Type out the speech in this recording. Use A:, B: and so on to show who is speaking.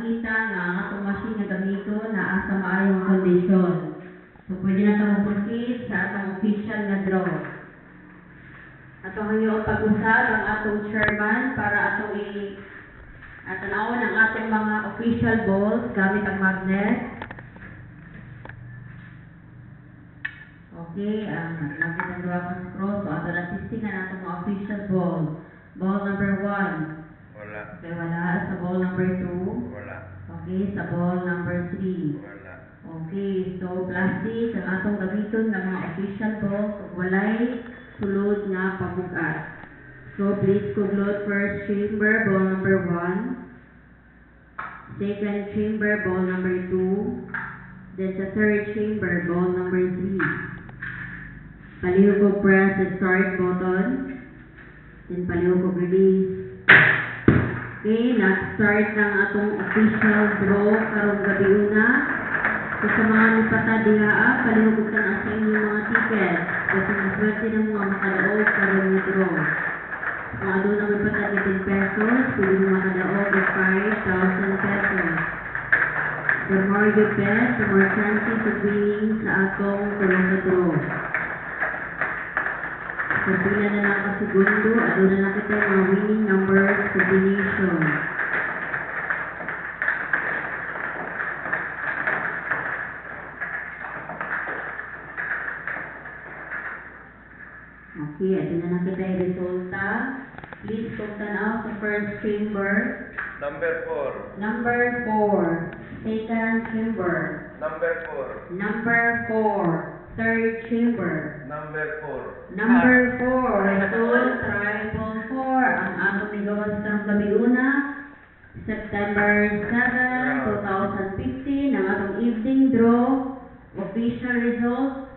A: nakita nga ang atong machine nga gamiton naa sa maayong kondisyon. So pwede na itong proceed sa atong official na draw. Atong hangyo pag-usab ang atong chairman para atong tanawon ang atong mga official balls gamit ang magnet. Okay, gamit ang dragon scroll. So ato na testing ang atong mga official ball. Ball number 1.
B: Wala.
A: Okay, wala. Sa ball number 2.
B: Wala.
A: Okay, sa ball number 3.
B: Wala.
A: Okay, so plastic ang atong gamiton ng mga official balls ug walay sulod nga pabugat. So please kuglot first chamber ball number 1, second chamber ball number 2, then sa third chamber ball number 3. Palihog ko press the start button, then palihog ko release. Okay, nag-start ng atong official draw karong gabi una. So sa mga nipata diha, palihog ka na sa inyong mga ticket. Kasi maswerte ng mga makadaog karong ni draw. Kung ano na nipata ni 10 pesos, pwede mo makadaog of 5,000 pesos. The more you bet, the more chances of winning sa atong tulong na draw. So pila na lang ka segundo, ano na lang kita mga winning numbers combination. Okay, ito na lang kita yung resulta. Please kung tanaw sa first chamber.
B: Number 4.
A: Number 4. Second chamber.
B: Number 4.
A: Number 4. Third chamber.
B: Number 4.
A: Number 4. Result, triple 4. Ang atong nigawas ng gabi una, September 7, 2015. Ang atong evening draw, official result,